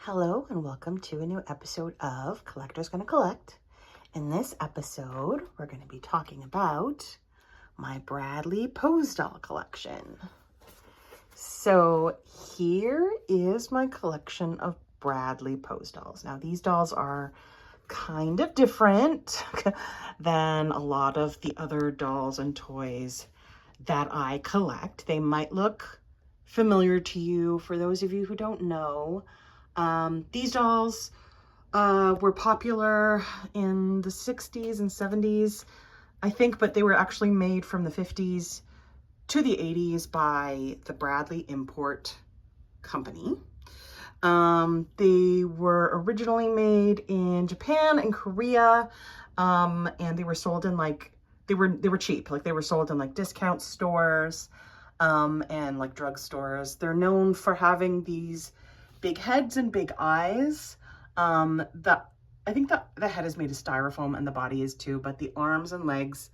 Hello and welcome to a new episode of Collector's Gonna Collect. In this episode, we're going to be talking about my Bradley Pose doll collection. So here is my collection of Bradley Pose dolls. Now these dolls are kind of different than a lot of the other dolls and toys that I collect. They might look familiar to you for those of you who don't know. These dolls were popular in the 60s and 70s, I think, but they were actually made from the 50s to the 80s by the Bradley Import Company. They were originally made in Japan and Korea, and they were sold in they were cheap. Like they were sold in like discount stores, and like drugstores. They're known for having these big heads and big eyes. I think the head is made of styrofoam and the body is too, but the arms and legs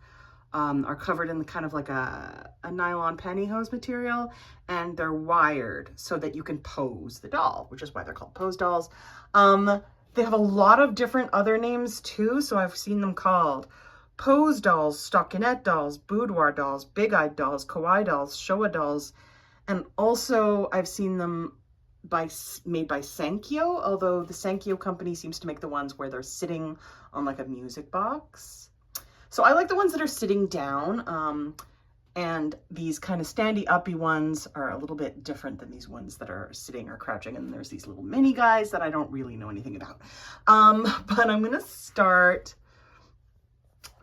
are covered in kind of like a nylon pantyhose material, and they're wired so that you can pose the doll, which is why they're called pose dolls. They have a lot of different other names too, so I've seen them called pose dolls, stockinette dolls, boudoir dolls, big-eyed dolls, kawaii dolls, Showa dolls, and also I've seen them made by Sankyo, although the Sankyo company seems to make the ones where they're sitting on like a music box. So I like the ones that are sitting down, and these kind of standy-uppy ones are a little bit different than these ones that are sitting or crouching, and there's these little mini guys that I don't really know anything about. But I'm gonna start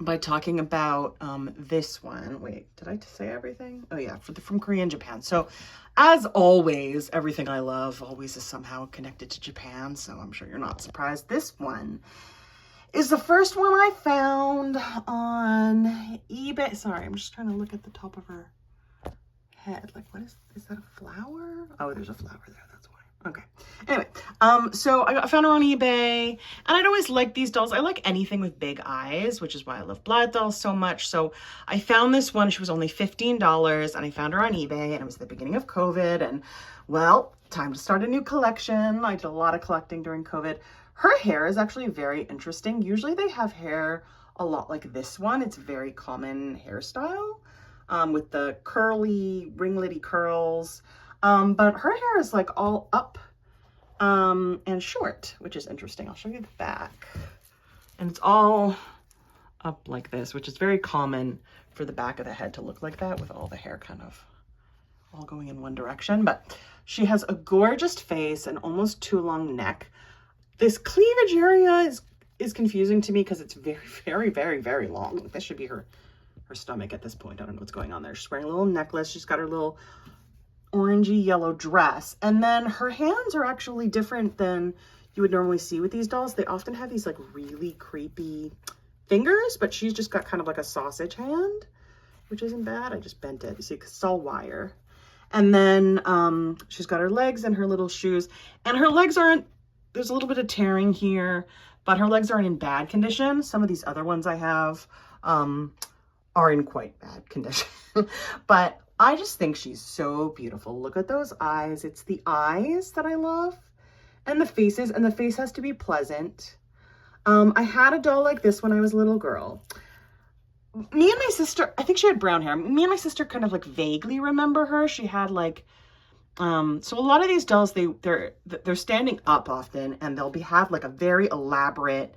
by talking about this one. Wait, did I say everything? Oh yeah, from Korea and Japan. So as always, everything I love always is somehow connected to Japan, so I'm sure you're not surprised. This one is the first one I found on eBay. Sorry, I'm just trying to look at the top of her head. Like, what is that a flower? Oh, there's a flower there, that's why. Okay. Anyway, so I found her on eBay, and I'd always liked these dolls. I like anything with big eyes, which is why I love Blood dolls so much. So I found this one. She was only $15, and I found her on eBay, and it was the beginning of COVID, and well, time to start a new collection. I did a lot of collecting during COVID. Her hair is actually very interesting. Usually they have hair a lot like this one. It's a very common hairstyle, with the curly, ringlety curls. But her hair is like all up and short, which is interesting. I'll show you the back. And it's all up like this, which is very common for the back of the head to look like that, with all the hair kind of all going in one direction. But she has a gorgeous face and almost too long neck. This cleavage area is confusing to me because it's very, very, very, very long. This should be her stomach at this point. I don't know what's going on there. She's wearing a little necklace. She's got her little orangey yellow dress, and then her hands are actually different than you would normally see with these dolls. They often have these like really creepy fingers, but she's just got kind of like a sausage hand, which isn't bad. I just bent it, you see, 'cause it's all wire. And then she's got her legs and her little shoes, and her legs aren't, there's a little bit of tearing here, but her legs aren't in bad condition. Some of these other ones I have are in quite bad condition. But I just think she's so beautiful. Look at those eyes. It's the eyes that I love, and the faces, and the face has to be pleasant. I had a doll like this when I was a little girl. Me and my sister, I think she had brown hair. Me and my sister kind of like vaguely remember her. She had like, so a lot of these dolls, they're standing up often, and they'll have like a very elaborate,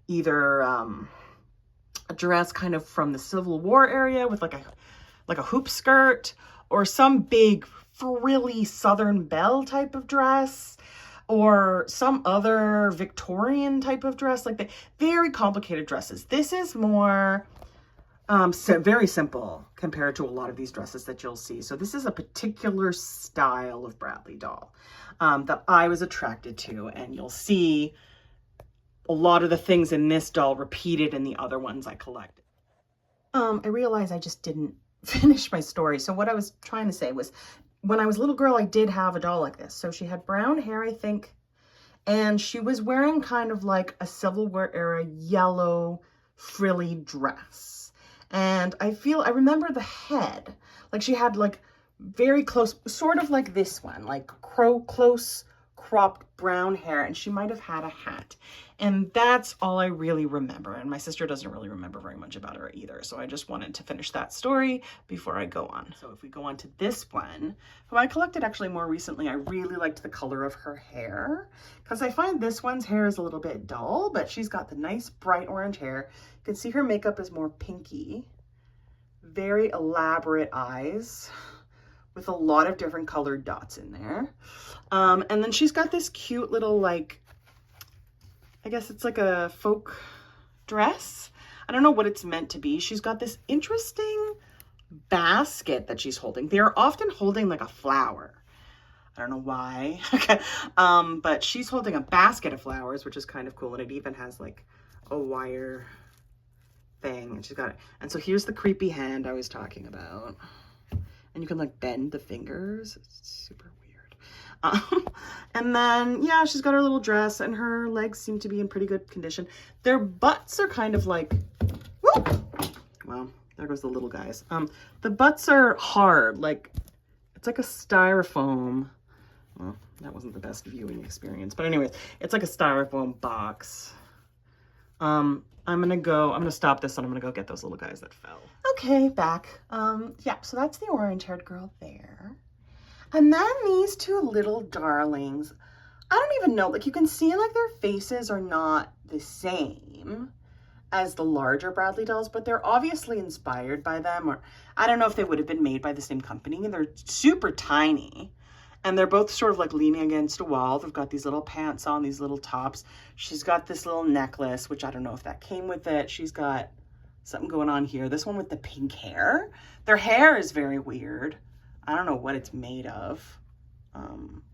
either a dress kind of from the Civil War area with like a hoop skirt, or some big frilly Southern Belle type of dress, or some other Victorian type of dress, like the very complicated dresses. This is more very simple compared to a lot of these dresses that you'll see. So this is a particular style of Bradley doll that I was attracted to, and you'll see a lot of the things in this doll repeated in the other ones I collected. I realize I just didn't finish my story. So what I was trying to say was, when I was a little girl, I did have a doll like this. So she had brown hair, I think, and she was wearing kind of like a Civil War era yellow frilly dress. And I remember the head, like she had like very close, sort of like this one, like close cropped brown hair, and she might have had a hat. And that's all I really remember. And my sister doesn't really remember very much about her either. So I just wanted to finish that story before I go on. So if we go on to this one, who I collected actually more recently, I really liked the color of her hair because I find this one's hair is a little bit dull, but she's got the nice bright orange hair. You can see her makeup is more pinky, very elaborate eyes with a lot of different colored dots in there. And then she's got this cute little, like, I guess it's like a folk dress. I don't know what it's meant to be. She's got this interesting basket that she's holding. They're often holding like a flower. I don't know why. Okay. But she's holding a basket of flowers, which is kind of cool. And it even has like a wire thing. And she's got it. And so here's the creepy hand I was talking about. And you can like bend the fingers. It's super weird. And then, yeah, she's got her little dress and her legs seem to be in pretty good condition. Their butts are kind of like, whoop! Well, there goes the little guys. The butts are hard, like, it's like a styrofoam. Well, that wasn't the best viewing experience, but anyways, it's like a styrofoam box. I'm gonna stop this and I'm gonna go get those little guys that fell. Okay, back. Yeah, so that's the orange-haired girl there. And then these two little darlings, I don't even know, like you can see like their faces are not the same as the larger Bradley dolls, but they're obviously inspired by them, or I don't know if they would have been made by the same company. They're super tiny and they're both sort of like leaning against a wall. They've got these little pants on, these little tops. She's got this little necklace, which I don't know if that came with it. She's got something going on here. This one with the pink hair. Their hair is very weird. I don't know what it's made of,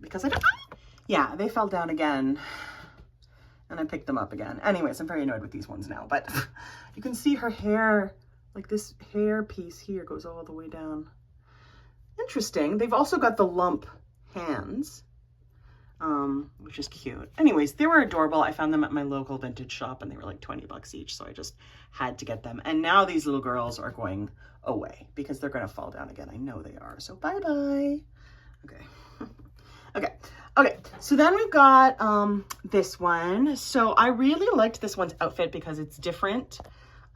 because yeah, they fell down again and I picked them up again. Anyways, I'm very annoyed with these ones now, but you can see her hair, like this hair piece here goes all the way down. Interesting. They've also got the lump hands, which is cute. Anyways, they were adorable. I found them at my local vintage shop and they were like 20 bucks each. So I just had to get them. And now these little girls are going away because they're going to fall down again. I know they are. So bye-bye. Okay. Okay. So then we've got this one. So I really liked this one's outfit because it's different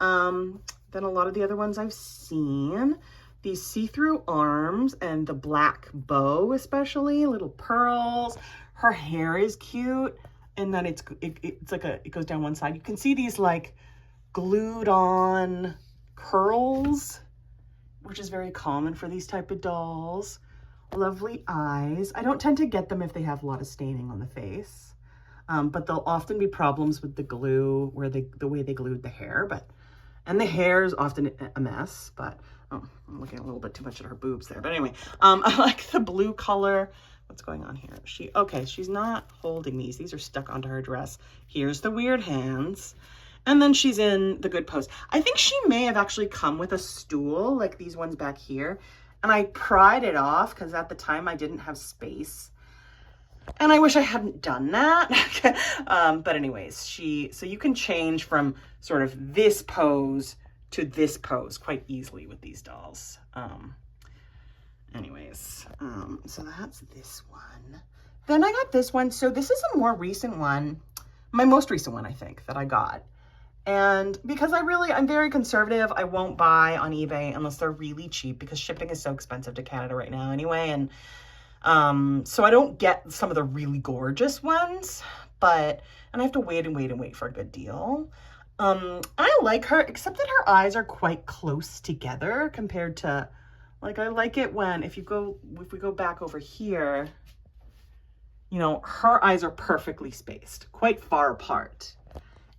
than a lot of the other ones I've seen. These see-through arms and the black bow, especially little pearls. Her hair is cute, and then it's like it goes down one side. You can see these like glued on curls, which is very common for these type of dolls. Lovely eyes. I don't tend to get them if they have a lot of staining on the face, but there'll often be problems with the glue where the way they glued the hair, and the hair is often a mess, but oh, I'm looking a little bit too much at her boobs there. But anyway, I like the blue color. What's going on here? She's not holding these. These are stuck onto her dress. Here's the weird hands. And then she's in the good pose. I think she may have actually come with a stool like these ones back here. And I pried it off because at the time I didn't have space. And I wish I hadn't done that. But anyways, so you can change from sort of this pose to this pose quite easily with these dolls. So that's this one. Then I got this one. So this is a more recent one, my most recent one, I think, that I got. And because I'm very conservative, I won't buy on eBay unless they're really cheap because shipping is so expensive to Canada right now anyway. And so I don't get some of the really gorgeous ones, and I have to wait for a good deal. I like her, except that her eyes are quite close together compared to, like, I like it when, if we go back over here, you know, her eyes are perfectly spaced, quite far apart.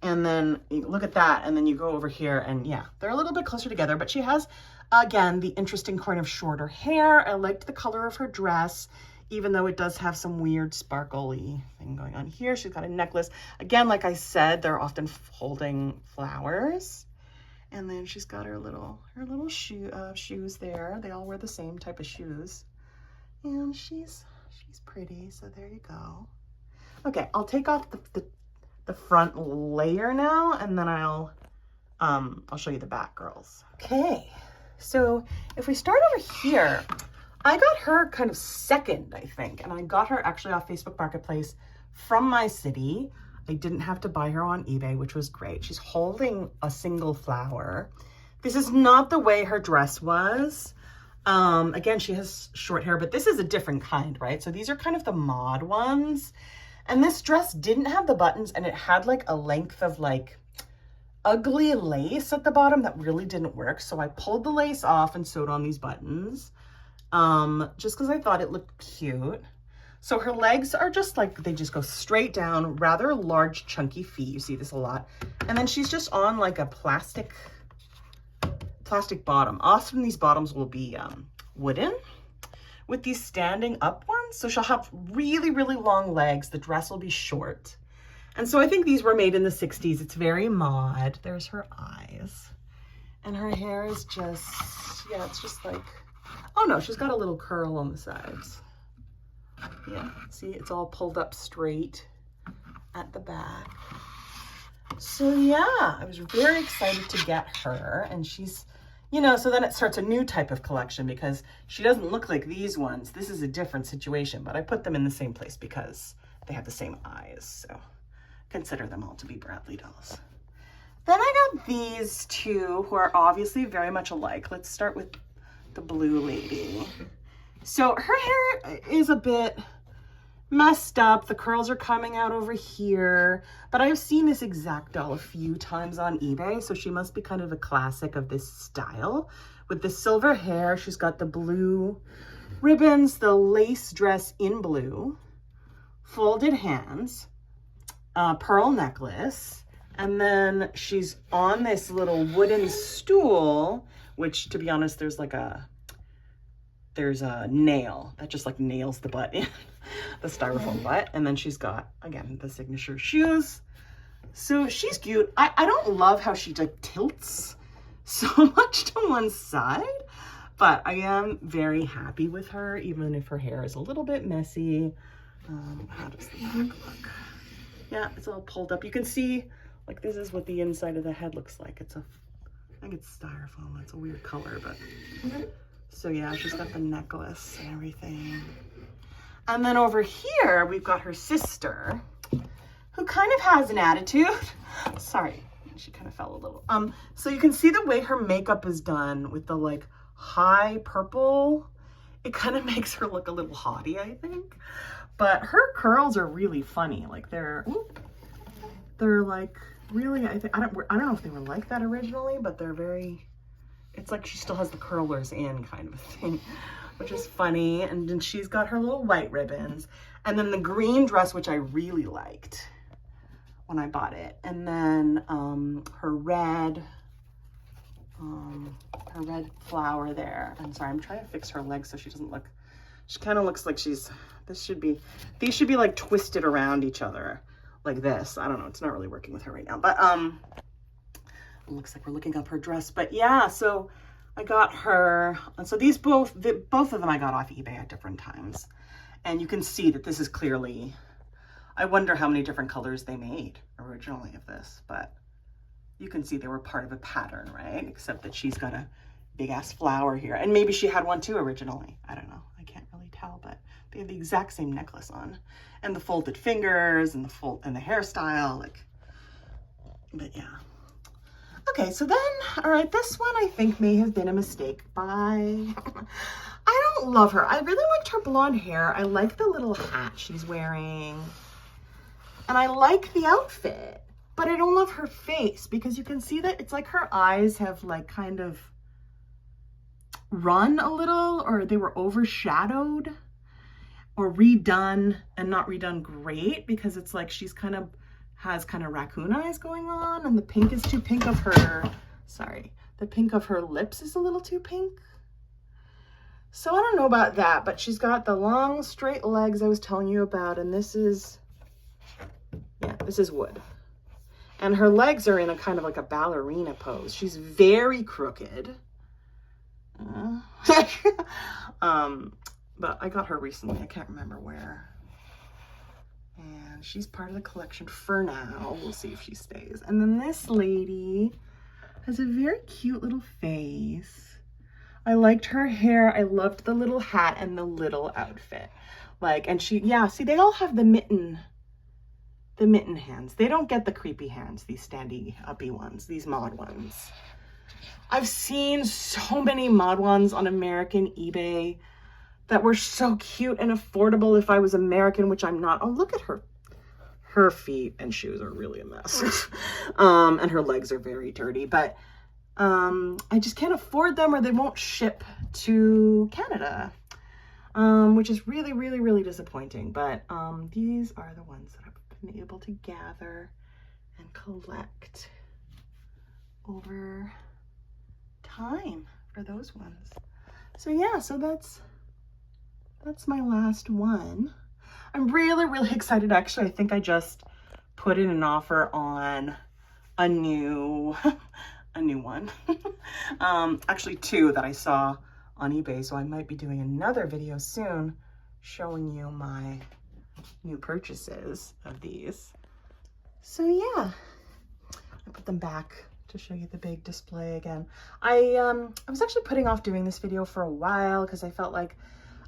And then you look at that, and then you go over here, and yeah, they're a little bit closer together, but she has, again, the interesting kind of shorter hair. I liked the color of her dress, even though it does have some weird sparkly thing going on here. She's got a necklace. Again, like I said, they're often holding flowers. And then she's got her little shoes there. They all wear the same type of shoes. And she's pretty, so there you go. Okay, I'll take off the front layer now, and then I'll show you the back, girls. Okay, so if we start over here, I got her kind of second, I think, and I got her actually off Facebook Marketplace from my city. I didn't have to buy her on eBay, which was great. She's holding a single flower. This is not the way her dress was. Again, she has short hair, but this is a different kind, right? So these are kind of the mod ones. And this dress didn't have the buttons, and it had like a length of like ugly lace at the bottom that really didn't work. So I pulled the lace off and sewed on these buttons, just because I thought it looked cute. So her legs are just like, they just go straight down, rather large, chunky feet. You see this a lot. And then she's just on like a plastic bottom. Often these bottoms will be wooden with these standing up ones. So she'll have really, really long legs. The dress will be short. And so I think these were made in the 60s. It's very mod. There's her eyes. And her hair is just, yeah, it's just like, oh no, she's got a little curl on the sides. Yeah, see, it's all pulled up straight at the back. So yeah, I was very excited to get her, and she's, you know, so then it starts a new type of collection because she doesn't look like these ones. This is a different situation, but I put them in the same place because they have the same eyes. So consider them all to be Bradley dolls. Then I got these two who are obviously very much alike. Let's start with the blue lady. So her hair is a bit messed up. The curls are coming out over here, but I've seen this exact doll a few times on eBay, so she must be kind of a classic of this style. With the silver hair, she's got the blue ribbons, the lace dress in blue, folded hands, pearl necklace, and then she's on this little wooden stool, which, to be honest, there's a nail that just like nails the butt in, the styrofoam butt. And then she's got, again, the signature shoes. So she's cute. I don't love how she like tilts so much to one side, but I am very happy with her, even if her hair is a little bit messy. How does the back look? Yeah, it's all pulled up. You can see, like, this is what the inside of the head looks like. I think it's styrofoam. It's a weird color, but... So yeah, she's got the necklace and everything. And then over here, we've got her sister, who kind of has an attitude. Sorry, she kind of fell a little. So you can see the way her makeup is done with the like high purple. It kind of makes her look a little haughty, I think. But her curls are really funny. Like they're like really, I don't know if they were like that originally, but they're very, it's like she still has the curlers in kind of a thing, which is funny. And then she's got her little white ribbons, and then the green dress, which I really liked when I bought it. And then her red flower there. I'm sorry, I'm trying to fix her legs so she doesn't look, she kind of looks like she's, these should be like twisted around each other like this. I don't know, it's not really working with her right now, but it looks like we're looking up her dress. But yeah, so I got her, and so these both of them I got off eBay at different times. And you can see that this is clearly, I wonder how many different colors they made originally of this, but you can see they were part of a pattern, right? Except that she's got a big ass flower here. And maybe she had one too originally. I don't know, I can't really tell, but they have the exact same necklace on. And the folded fingers and the hairstyle, like, but yeah. Okay, so then, all right, this one I think may have been a mistake by, I don't love her. I really liked her blonde hair. I like the little hat she's wearing. And I like the outfit, but I don't love her face because you can see that it's like her eyes have like kind of run a little, or they were overshadowed or redone, and not redone great, because it's like she's kind of has kind of raccoon eyes going on, and the pink is too pink of her, sorry, the pink of her lips is a little too pink. So I don't know about that, but she's got the long straight legs I was telling you about, and this is, yeah, this is wood. And her legs are in a kind of like a ballerina pose. She's very crooked. But I got her recently, I can't remember where. And she's part of the collection for now. We'll see if she stays. And then this lady has a very cute little face. I liked her hair. I loved the little hat and the little outfit. Like, and she, yeah, see, they all have the mitten hands. They don't get the creepy hands, these standy uppy ones, these mod ones. I've seen so many mod ones on American eBay that were so cute and affordable if I was American, which I'm not. Oh, look at her. Her feet and shoes are really a mess. And her legs are very dirty, but I just can't afford them, or they won't ship to Canada, which is really, really, really disappointing. But these are the ones that I've been able to gather and collect over time for those ones. So yeah, so that's my last one. I'm really, really excited. Actually, I think I just put in an offer on a new one. Actually 2 that I saw on eBay. So I might be doing another video soon showing you my new purchases of these. So yeah, I put them back to show you the big display again. I was actually putting off doing this video for a while because I felt like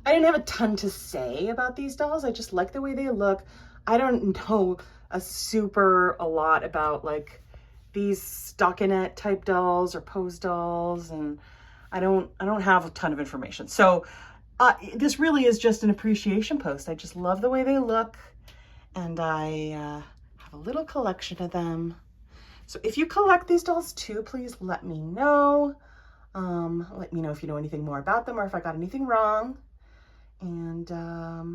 I didn't have a ton to say about these dolls. I just like the way they look. I don't know a lot about like these stockinette type dolls or pose dolls, and I don't have a ton of information. So this really is just an appreciation post. I just love the way they look, and I have a little collection of them. So if you collect these dolls too, please let me know. Let me know if you know anything more about them or if I got anything wrong. And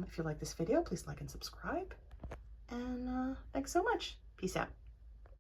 if you like this video, please like and subscribe. And thanks so much. Peace out.